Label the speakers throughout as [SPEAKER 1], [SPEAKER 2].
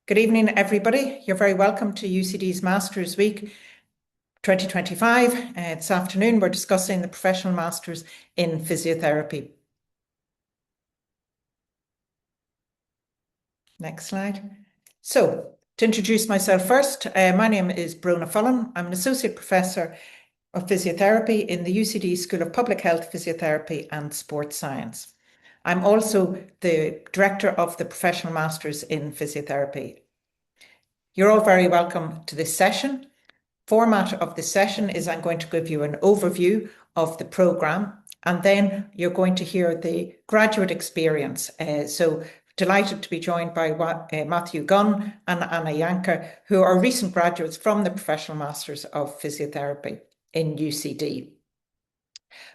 [SPEAKER 1] Good evening, everybody. You're very welcome to UCD's Masters Week 2025. This afternoon, we're discussing the Professional Masters in Physiotherapy. Next slide. So, to introduce myself first, my name is Brona Fullen. I'm an Associate Professor of Physiotherapy in the UCD School of Public Health, Physiotherapy and Sports Science. I'm also the Director of the Professional Masters in Physiotherapy. You're all very welcome to this session. Format of this session is I'm going to give you an overview of the programme, and then you're going to hear the graduate experience. So delighted to be joined by Matthew Gunn and Anna Janke, who are recent graduates from the Professional Masters of Physiotherapy in UCD.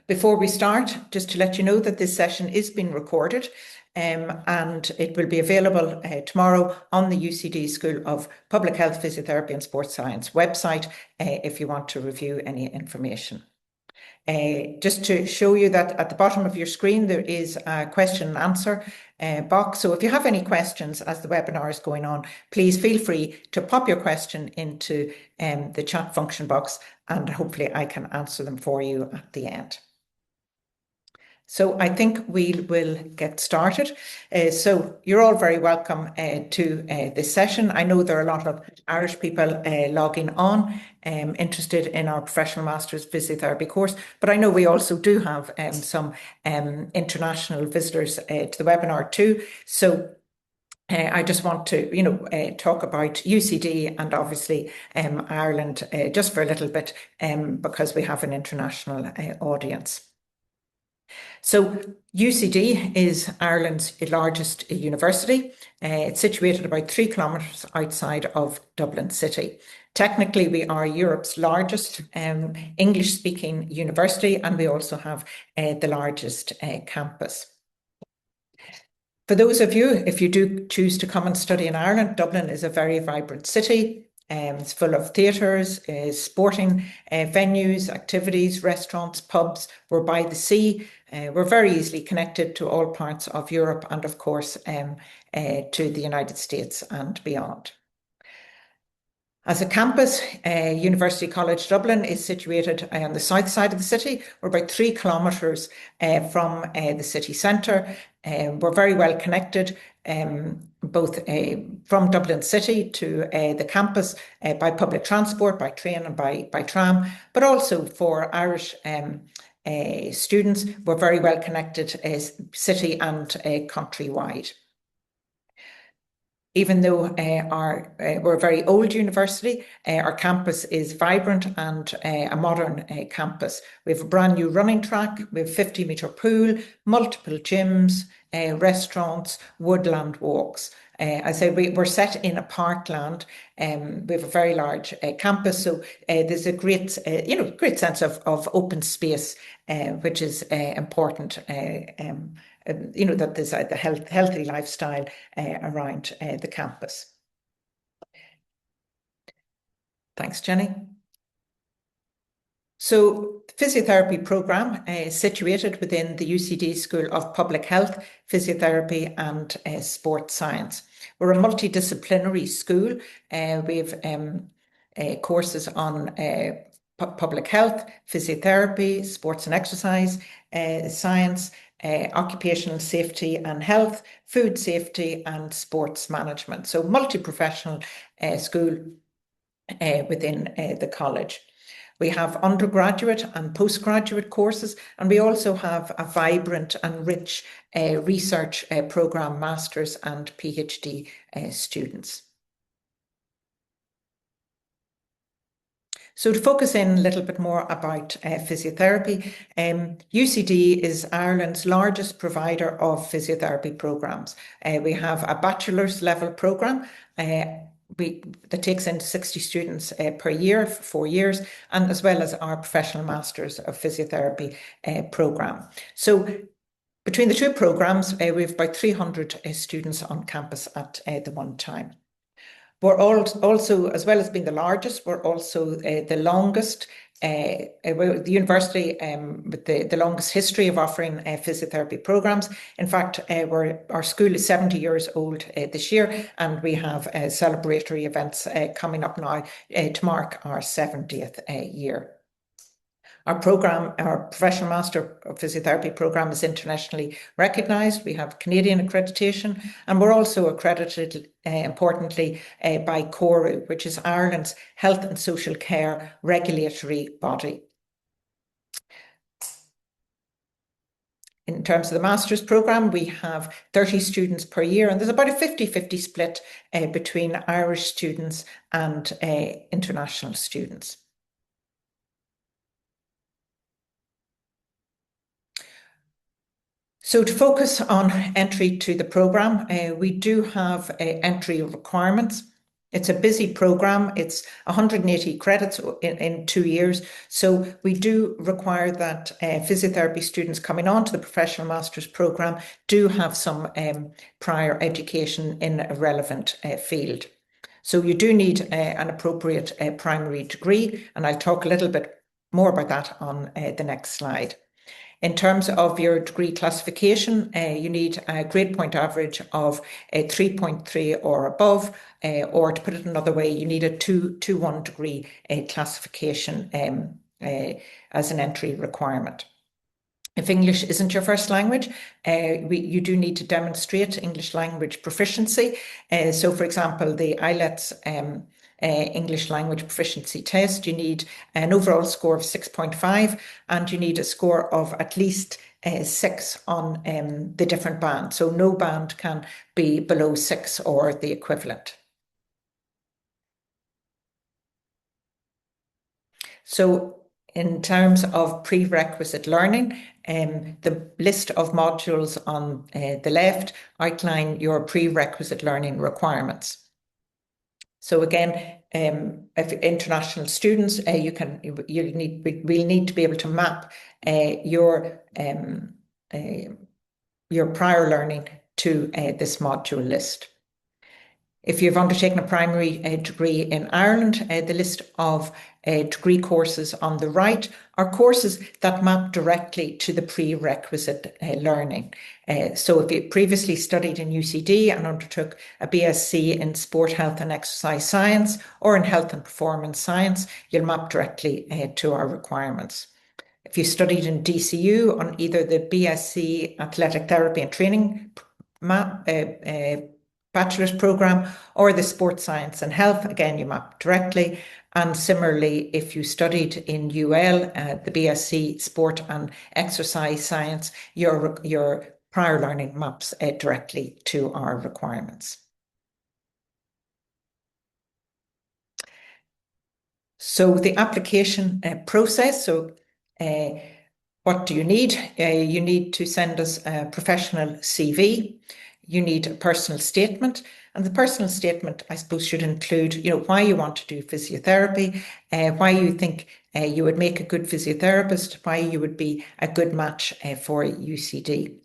[SPEAKER 1] Before we start, just to let you know that this session is being recorded and it will be available tomorrow on the UCD School of Public Health, Physiotherapy and Sports Science website if you want to review any information. Just to show you that at the bottom of your screen there is a question and answer box. So if you have any questions as the webinar is going on, please feel free to pop your question into the chat function box and hopefully I can answer them for you at the end. So I think we will get started. So you're all very welcome to this session. I know there are a lot of Irish people logging on, interested in our Professional Masters Physiotherapy course, but I know we also do have some international visitors to the webinar too. So I just want to, talk about UCD and obviously Ireland just for a little bit because we have an international audience. So UCD is Ireland's largest university. It's situated about 3 kilometres outside of Dublin city. Technically, we are Europe's largest English-speaking university, and we also have the largest campus. For those of you, if you do choose to come and study in Ireland, Dublin is a very vibrant city. It's full of theatres, sporting venues, activities, restaurants, pubs. We're by the sea. We're very easily connected to all parts of Europe and, of course, to the United States and beyond. As a campus, University College Dublin is situated on the south side of the city. We're about 3 kilometres from the city centre. We're very well connected, both from Dublin city to the campus by public transport, by train and by tram, but also for Irish students, we're very well connected city and countrywide. Even though we're a very old university, our campus is vibrant and a modern campus. We have a brand new running track, we have a 50-metre pool, multiple gyms, restaurants, woodland walks. I say we're set in a parkland. We have a very large campus, so there's a great, great sense of open space, which is important. That there's a healthy lifestyle around the campus. Thanks, Jenny. So the physiotherapy programme is situated within the UCD School of Public Health, Physiotherapy and Sports Science. We're a multidisciplinary school. We have courses on public health, physiotherapy, sports and exercise, science, occupational safety and health, food safety and sports management. So multi-professional school within the college. We have undergraduate and postgraduate courses, and we also have a vibrant and rich research programme, masters and PhD students. So to focus in a little bit more about physiotherapy, UCD is Ireland's largest provider of physiotherapy programmes. We have a bachelor's level programme that takes in 60 students per year for 4 years, and as well as our Professional Masters of Physiotherapy programme. So between the two programmes, we have about 300 students on campus at the one time. We're also, as well as being the largest, we're also the longest, the university with the longest history of offering physiotherapy programs. In fact, our school is 70 years old this year, and we have celebratory events coming up now to mark our 70th year. Our program, our Professional Master of Physiotherapy program, is internationally recognised. We have Canadian accreditation, and we're also accredited, importantly, by CORU, which is Ireland's Health and Social Care regulatory body. In terms of the master's programme, we have 30 students per year, and there's about a 50-50 split between Irish students and international students. So to focus on entry to the programme, we do have entry requirements. It's a busy programme. It's 180 credits in 2 years. So we do require that physiotherapy students coming on to the Professional Master's programme do have some prior education in a relevant field. So you do need an appropriate primary degree, and I'll talk a little bit more about that on the next slide. In terms of your degree classification, you need a grade point average of 3.3 or above, or to put it another way, you need a 2-1 degree classification as an entry requirement. If English isn't your first language, you do need to demonstrate English language proficiency. So, for example, the IELTS English language proficiency test, you need an overall score of 6.5, and you need a score of at least 6 on the different bands. So no band can be below 6 or the equivalent. So in terms of prerequisite learning, the list of modules on the left outline your prerequisite learning requirements. So again, if international students, we'll need to be able to map your prior learning to this module list. If you've undertaken a primary degree in Ireland, the list of degree courses on the right are courses that map directly to the prerequisite learning. So if you previously studied in UCD and undertook a BSc in Sport, Health and Exercise Science or in Health and Performance Science, you'll map directly to our requirements. If you studied in DCU on either the BSc Athletic Therapy and Training bachelor's programme or the Sports Science and Health, again, you map directly. And similarly, if you studied in UL, the BSc Sport and Exercise Science, your prior learning maps directly to our requirements. So the application process, what do you need? You need to send us a professional CV. You need a personal statement, and the personal statement, I suppose, should include, why you want to do physiotherapy, why you think you would make a good physiotherapist, why you would be a good match for UCD.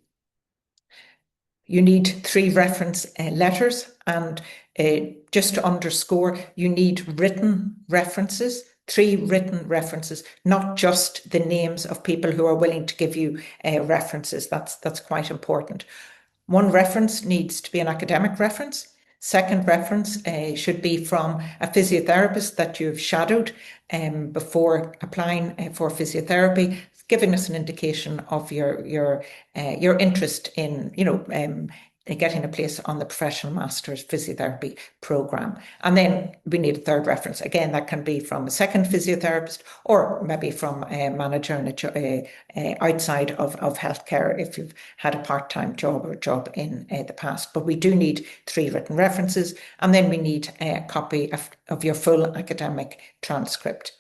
[SPEAKER 1] You need 3 reference letters, and just to underscore, you need written references. 3 written references, not just the names of people who are willing to give you references. That's quite important. 1 reference needs to be an academic reference. 2nd reference should be from a physiotherapist that you've shadowed before applying for physiotherapy, giving us an indication of your interest in, getting a place on the Professional Master's Physiotherapy programme. And then we need a 3rd reference. Again, that can be from a 2nd physiotherapist or maybe from a manager outside of healthcare if you've had a part-time job or job in the past. But we do need 3 written references, and then we need a copy of your full academic transcript.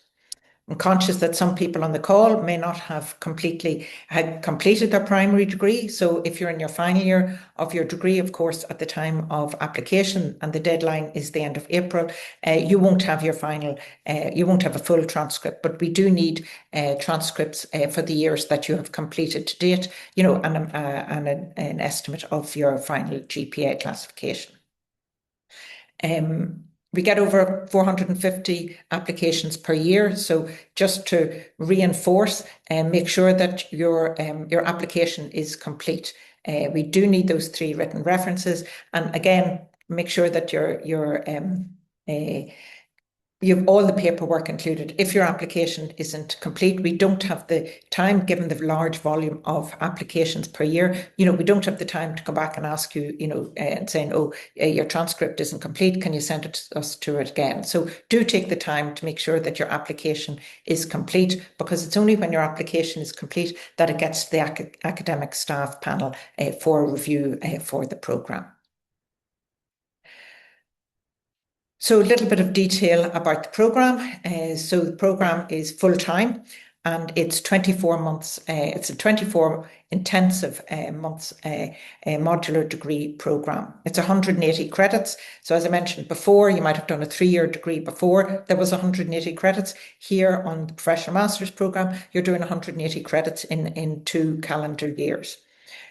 [SPEAKER 1] I'm conscious that some people on the call may not have completed their primary degree. So if you're in your final year of your degree, of course, at the time of application, and the deadline is the end of April, you won't have your final, you won't have a full transcript, but we do need transcripts for the years that you have completed to date, and an estimate of your final GPA classification. We get over 450 applications per year. So just to reinforce and make sure that your application is complete. We do need those 3 written references. And again, make sure that you have all the paperwork included. If your application isn't complete, we don't have the time, given the large volume of applications per year. We don't have the time to come back and ask you, and saying, oh, your transcript isn't complete. Can you send us to it again? So do take the time to make sure that your application is complete, because it's only when your application is complete that it gets to the academic staff panel for review for the programme. So a little bit of detail about the programme. So the programme is full-time and it's 24 months. It's a 24 intensive months modular degree programme. It's 180 credits. So as I mentioned before, you might have done a 3-year degree before. There was 180 credits. Here on the Professional Master's programme, you're doing 180 credits in 2 calendar years.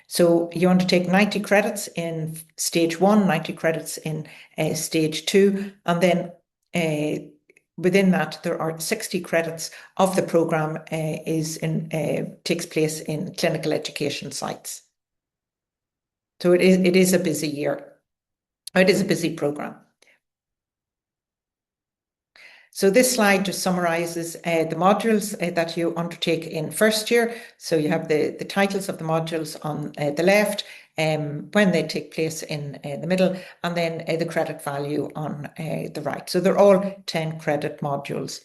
[SPEAKER 1] So you undertake 90 credits in stage 1, 90 credits in stage 2, and then within that there are 60 credits of the programme takes place in clinical education sites. So it is a busy year. It is a busy programme. So this slide just summarises the modules that you undertake in first year. So you have the titles of the modules on the left, when they take place in the middle, and then the credit value on the right. So they're all 10 credit modules.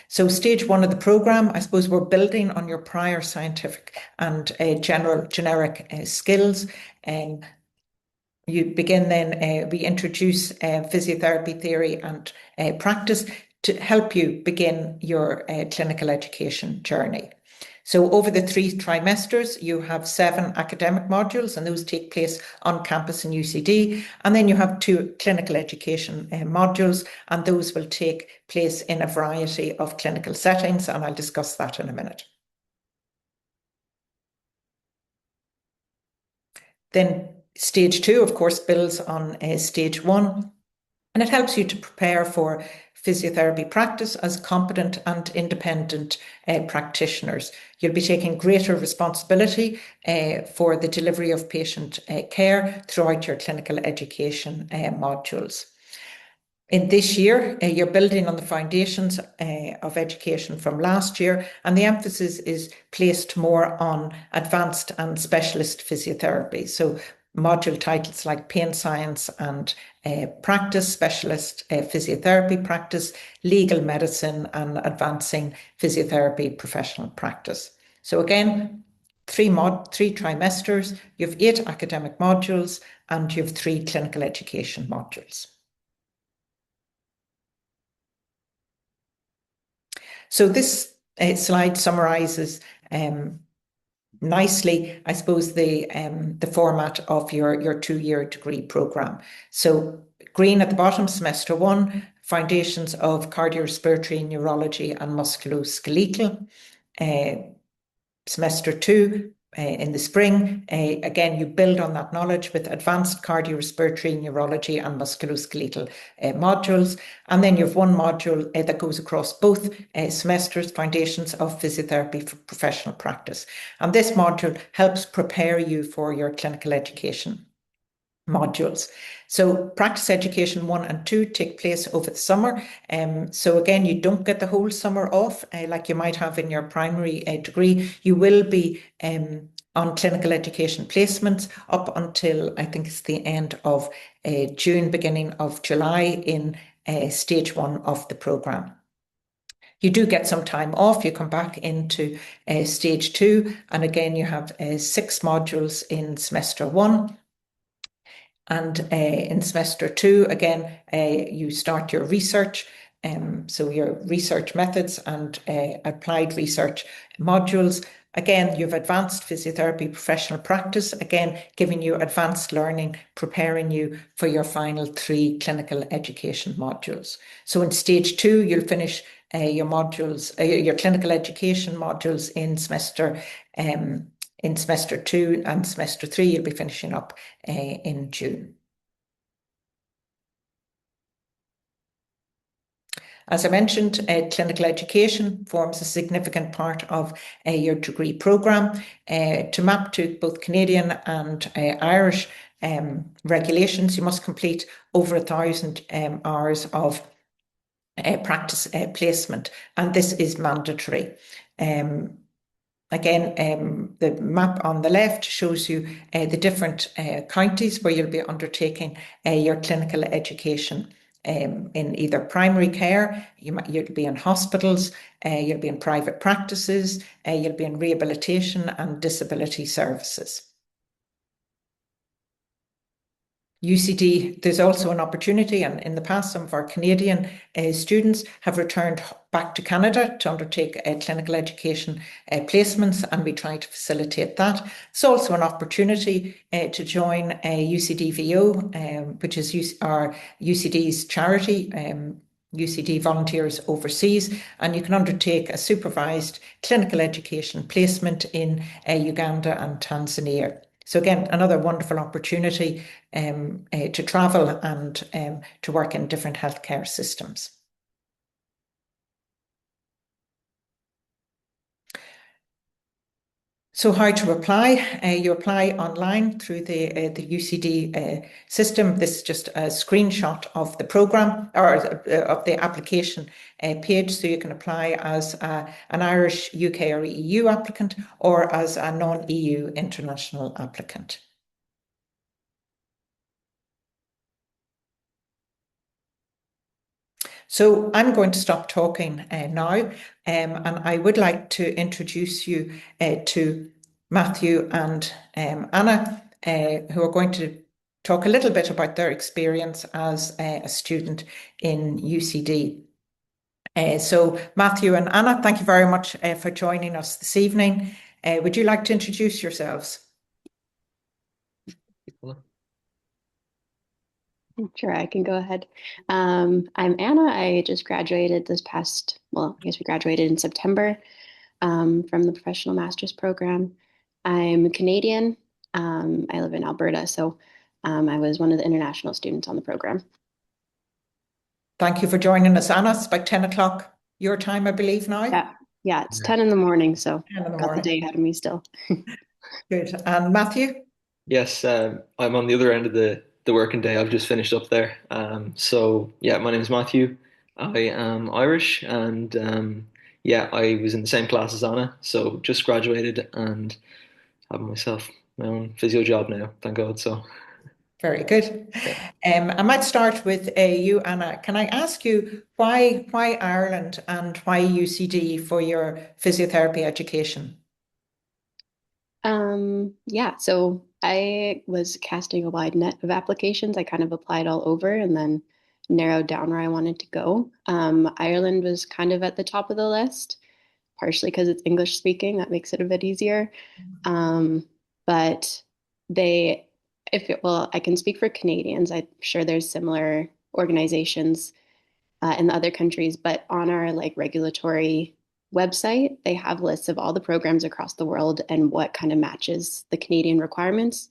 [SPEAKER 1] So stage 1 of the programme, I suppose we're building on your prior scientific and generic skills. You begin then, we introduce physiotherapy theory and practice to help you begin your clinical education journey. So over the 3 trimesters, you have 7 academic modules, and those take place on campus in UCD. And then you have 2 clinical education modules, and those will take place in a variety of clinical settings, and I'll discuss that in a minute. Then stage 2, of course, builds on stage 1. And it helps you to prepare for physiotherapy practice as competent and independent practitioners. You'll be taking greater responsibility for the delivery of patient care throughout your clinical education modules. In this year, you're building on the foundations of education from last year, and the emphasis is placed more on advanced and specialist physiotherapy. So module titles like pain science and practice, specialist physiotherapy practice, legal medicine, and advancing physiotherapy professional practice. So again, 3 trimesters, you have 8 academic modules, and you have 3 clinical education modules. So this slide summarises nicely, I suppose, the format of your 2-year degree programme. So green at the bottom, semester 1, foundations of cardiorespiratory, neurology and musculoskeletal. Semester 2, in the spring, again, you build on that knowledge with advanced cardiorespiratory, neurology and musculoskeletal modules. And then you have 1 module that goes across both semesters, foundations of physiotherapy for professional practice. And this module helps prepare you for your clinical education modules. So practice education 1 and 2 take place over the summer. So again, you don't get the whole summer off like you might have in your primary degree. You will be on clinical education placements up until, I think it's the end of June, beginning of July in stage 1 of the programme. You do get some time off. You come back into stage 2, and again, you have 6 modules in semester 1. And in semester 2, again, you start your research. So your research methods and applied research modules. Again, you have advanced physiotherapy professional practice, again, giving you advanced learning, preparing you for your final 3 clinical education modules. So in stage 2, you'll finish your modules, your clinical education modules in semester 2, and semester 3, you'll be finishing up in June. As I mentioned, clinical education forms a significant part of your degree programme. To map to both Canadian and Irish regulations, you must complete over 1,000 hours of practice placement, and this is mandatory. Again, the map on the left shows you the different counties where you'll be undertaking your clinical education. In either primary care, you'll be in hospitals, you'll be in private practices, you'll be in rehabilitation and disability services. UCD, there's also an opportunity, and in the past, some of our Canadian students have returned back to Canada to undertake clinical education placements, and we try to facilitate that. It's also an opportunity to join UCD VO, which is our UCD's charity. UCD Volunteers Overseas, and you can undertake a supervised clinical education placement in Uganda and Tanzania. So again, another wonderful opportunity to travel and to work in different healthcare systems. So how to apply? You apply online through the UCD system. This is just a screenshot of the programme or of the application page. So you can apply as an Irish, UK or EU applicant or as a non-EU international applicant. So I'm going to stop talking now, and I would like to introduce you to Matthew and Anna, who are going to talk a little bit about their experience as a student in UCD. So Matthew and Anna, thank you very much for joining us this evening. Would you like to introduce yourselves?
[SPEAKER 2] Sure, I can go ahead. I'm Anna. I just graduated this past, well, I guess we graduated in September from the Professional Master's program. I'm Canadian. I live in Alberta, so I was one of the international students on the program.
[SPEAKER 1] Thank you for joining us, Anna. It's about 10 o'clock your time, I believe now.
[SPEAKER 2] Yeah, it's 10 in the morning, so
[SPEAKER 1] 10 in the
[SPEAKER 2] got
[SPEAKER 1] morning.
[SPEAKER 2] the day ahead of me still.
[SPEAKER 1] Good. And Matthew?
[SPEAKER 3] Yes, I'm on the other end of the working day. I've just finished up there. So yeah, my name is Matthew. I am Irish, and yeah, I was in the same class as Anna. So just graduated and have myself my own physio job now. Thank God. So
[SPEAKER 1] very good. I might start with you, Anna. Can I ask you why Ireland and why UCD for your physiotherapy education?
[SPEAKER 2] Yeah, so I was casting a wide net of applications. I kind of applied all over and then narrowed down where I wanted to go. Ireland was kind of at the top of the list, partially because it's English speaking. That makes it a bit easier. But well, I can speak for Canadians. I'm sure there's similar organizations in the other countries, but on our like regulatory website, they have lists of all the programs across the world and what kind of matches the Canadian requirements.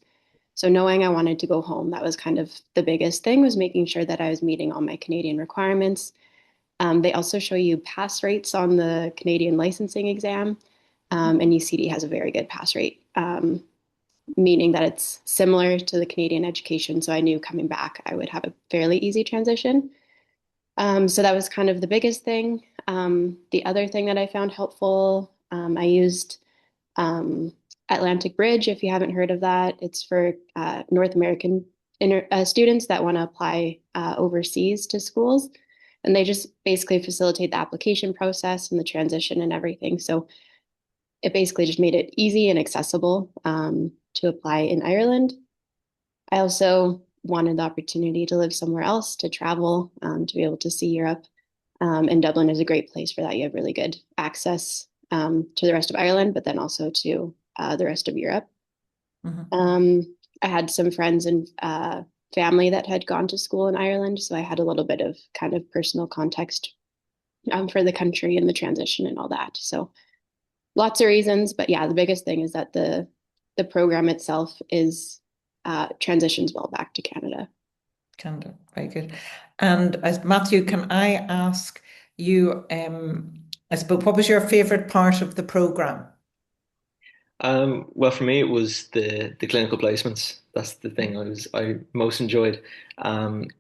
[SPEAKER 2] So knowing I wanted to go home, that was kind of the biggest thing, was making sure that I was meeting all my Canadian requirements. They also show you pass rates on the Canadian licensing exam, and UCD has a very good pass rate, meaning that it's similar to the Canadian education. So I knew coming back, I would have a fairly easy transition. So that was kind of the biggest thing. The other thing that I found helpful, I used Atlantic Bridge, if you haven't heard of that. It's for North American students that want to apply overseas to schools. And they just basically facilitate the application process and the transition and everything. So it basically just made it easy and accessible to apply in Ireland. I also wanted the opportunity to live somewhere else, to travel, to be able to see Europe. And Dublin is a great place for that. You have really good access to the rest of Ireland, but then also to the rest of Europe. I had some friends and family that had gone to school in Ireland, so I had a little bit of kind of personal context for the country and the transition and all that. So lots of reasons, but yeah, the biggest thing is that the program itself is transitions well back to Canada.
[SPEAKER 1] Canada, very good. And as Matthew, can I ask, I suppose, what was your favorite part of the program?
[SPEAKER 3] Well, for me, it was the clinical placements. That's the thing I most enjoyed.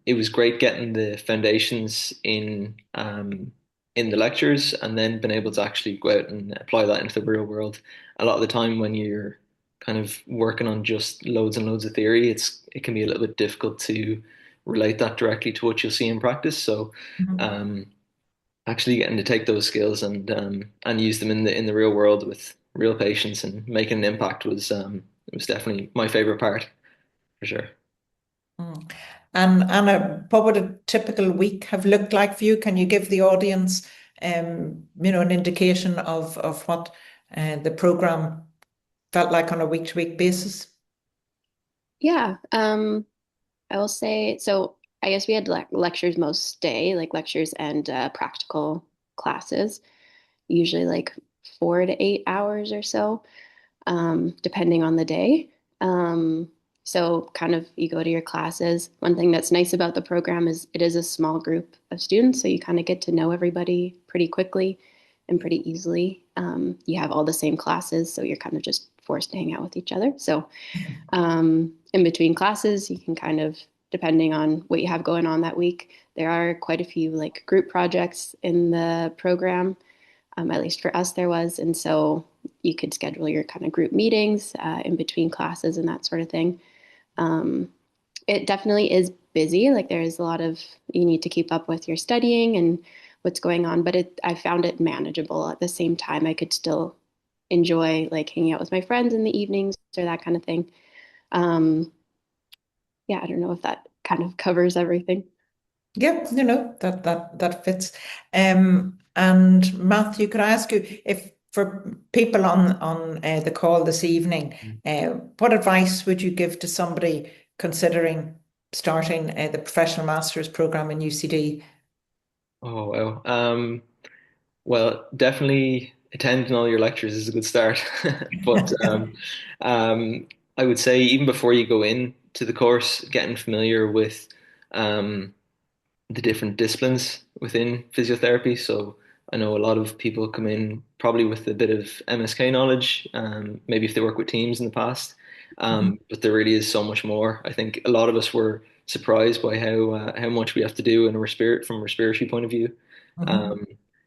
[SPEAKER 3] It was great getting the foundations in the lectures, and then being able to actually go out and apply that into the real world. A lot of the time, when you're kind of working on just loads and loads of theory, it can be a little bit difficult to relate that directly to what you'll see in practice. So,
[SPEAKER 1] Mhm.
[SPEAKER 3] um, actually getting to take those skills and use them in the real world with real patients and making an impact was definitely my favorite part for sure.
[SPEAKER 1] Mm. And Anna, what would a typical week have looked like for you? Can you give the audience, an indication of what the program felt like on a week-to-week basis?
[SPEAKER 2] Yeah, I will say so. I guess we had lectures most day, like lectures and practical classes, usually like 4 to 8 hours or so, depending on the day. Um, so kind of you go to your classes. One thing that's nice about the program is it is a small group of students, so you kind of get to know everybody pretty quickly and pretty easily. You have all the same classes, so you're kind of just forced to hang out with each other. So in between classes, you can kind of, depending on what you have going on that week, there are quite a few like group projects in the program. At least for us, there was. And so you could schedule your kind of group meetings in between classes and that sort of thing. Um, it definitely is busy. Like there's a lot of, you need to keep up with your studying and what's going on, but I found it manageable. At the same time, I could still enjoy like hanging out with my friends in the evenings or that kind of thing. Um, yeah, I don't know if that kind of covers everything.
[SPEAKER 1] Yeah, that fits. And Matthew, could I ask you if for people on the call this evening, what advice would you give to somebody considering starting the professional master's program in UCD?
[SPEAKER 3] Oh wow. Well, definitely attending all your lectures is a good start. But um, I would say even before you go in to the course, getting familiar with um, the different disciplines within physiotherapy. So I know a lot of people come in probably with a bit of MSK knowledge, maybe if they work with teams in the past.
[SPEAKER 1] Mhm,
[SPEAKER 3] But there really is so much more. I think a lot of us were surprised by how much we have to do in a from a respiratory point of view.
[SPEAKER 1] mhm,
[SPEAKER 3] Um,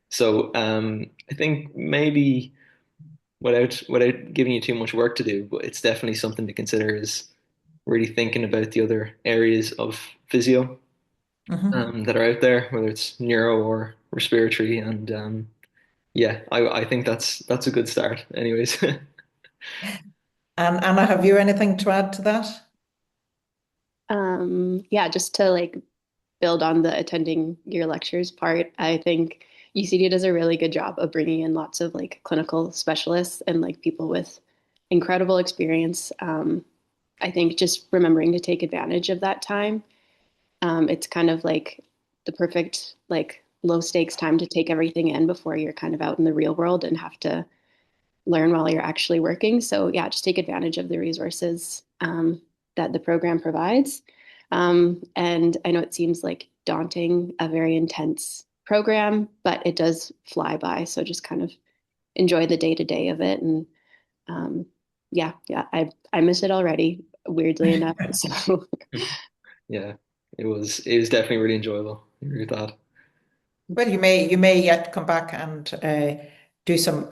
[SPEAKER 3] so I think maybe without giving you too much work to do, but it's definitely something to consider is really thinking about the other areas of physio
[SPEAKER 1] mhm.
[SPEAKER 3] that are out there, whether it's neuro or respiratory. And yeah, I think that's a good start. Anyways,
[SPEAKER 1] And Anna, have you anything to add to that?
[SPEAKER 2] Yeah, just to like build on the attending your lectures part, I think UCD does a really good job of bringing in lots of like clinical specialists and like people with incredible experience. I think just remembering to take advantage of that time. It's kind of like the perfect like low stakes time to take everything in before you're kind of out in the real world and have to learn while you're actually working. So yeah, just take advantage of the resources that the program provides. And I know it seems like daunting, a very intense program, but it does fly by. So just kind of enjoy the day to day of it. And um, yeah, I miss it already, weirdly enough. So
[SPEAKER 3] yeah, it was definitely really enjoyable. I agree with that.
[SPEAKER 1] Well, you may yet come back and do some,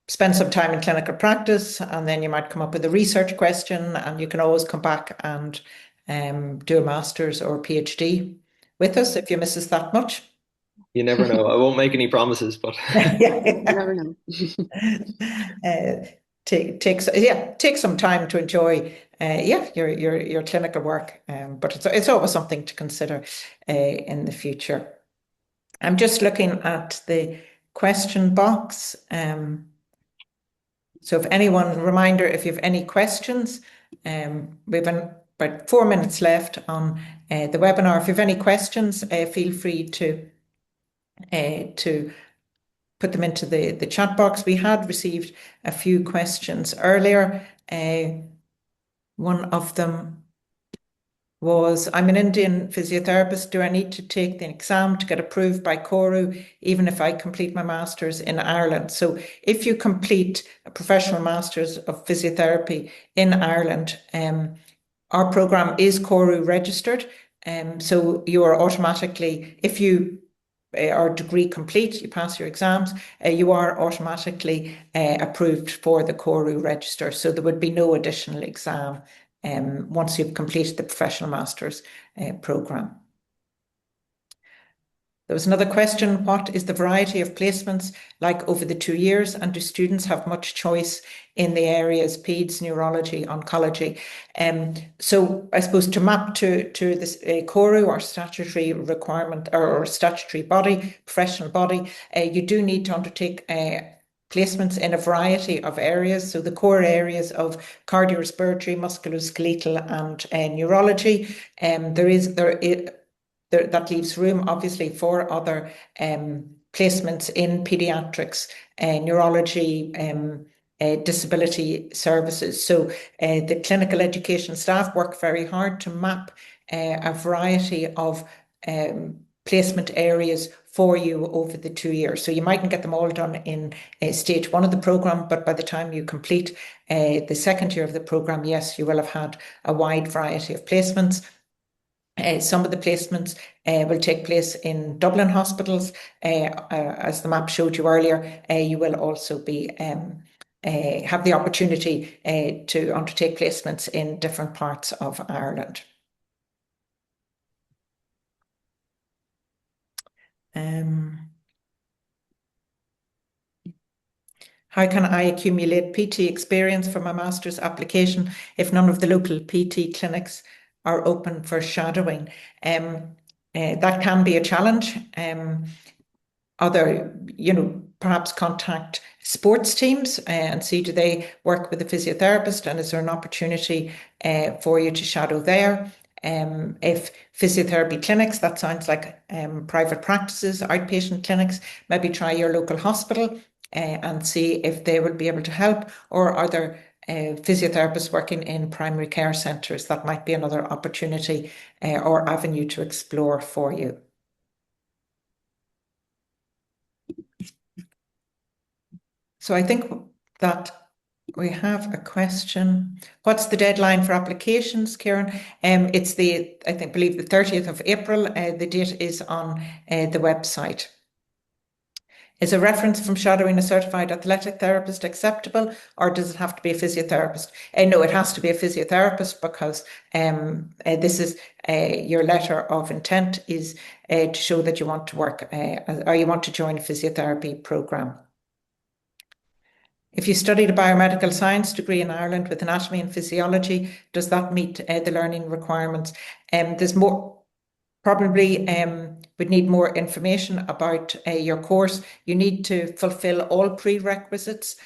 [SPEAKER 1] spend some time in clinical practice, and then you might come up with a research question, and you can always come back and do a master's or PhD with us if you miss us that much.
[SPEAKER 3] You never know. I won't make any promises, but
[SPEAKER 2] you never know.
[SPEAKER 1] Uh, take some time to enjoy your clinical work, but it's always something to consider in the future. I'm just looking at the question box. So if anyone, reminder, if you have any questions, we've about 4 minutes left on the webinar. If you have any questions, feel free to put them into the chat box. We had received a few questions earlier. One of them was, I'm an Indian physiotherapist. Do I need to take the exam to get approved by CORU, even if I complete my master's in Ireland? So if you complete a professional master's of physiotherapy in Ireland, our program is CORU registered. So you are automatically, if you are degree complete, you pass your exams, you are automatically approved for the CORU register. So there would be no additional exam once you've completed the professional master's program. There was another question, what is the variety of placements like over the 2 years, and do students have much choice in the areas peds, neurology, oncology? So I suppose to map to this CORU, or statutory requirement, or statutory body, professional body, you do need to undertake placements in a variety of areas. So the core areas of cardiorespiratory, musculoskeletal and neurology. That leaves room, obviously, for other placements in paediatrics, neurology, disability services. So the clinical education staff work very hard to map a variety of placement areas for you over the 2 years. So you mightn't get them all done in stage 1 of the programme, but by the time you complete the second year of the programme, yes, you will have had a wide variety of placements. Some of the placements will take place in Dublin hospitals. As the map showed you earlier, you will also be have the opportunity to undertake placements in different parts of Ireland. How can I accumulate PT experience for my master's application if none of the local PT clinics are open for shadowing? That can be a challenge. Perhaps contact sports teams and see, do they work with a physiotherapist, and is there an opportunity for you to shadow there? If physiotherapy clinics, that sounds like private practices, outpatient clinics, maybe try your local hospital and see if they will be able to help, or are there physiotherapists working in primary care centres? That might be another opportunity or avenue to explore for you. So I think that we have a question. What's the deadline for applications, Kieran? It's the 30th of April. The date is on the website. Is a reference from shadowing a certified athletic therapist acceptable, or does it have to be a physiotherapist? No, it has to be a physiotherapist, because this is your letter of intent is to show that you want to work or you want to join a physiotherapy programme. If you studied a biomedical science degree in Ireland with anatomy and physiology, does that meet the learning requirements? There's more, probably would need more information about your course. You need to fulfill all prerequisites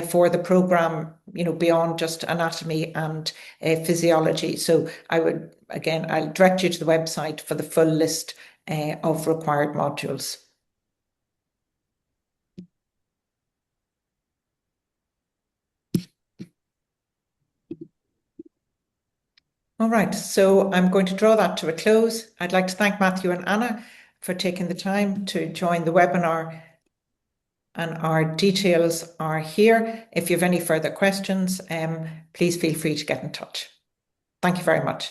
[SPEAKER 1] for the programme, beyond just anatomy and physiology. So I'll direct you to the website for the full list of required modules. All right, so I'm going to draw that to a close. I'd like to thank Matthew and Anna for taking the time to join the webinar, and our details are here. If you have any further questions, please feel free to get in touch. Thank you very much.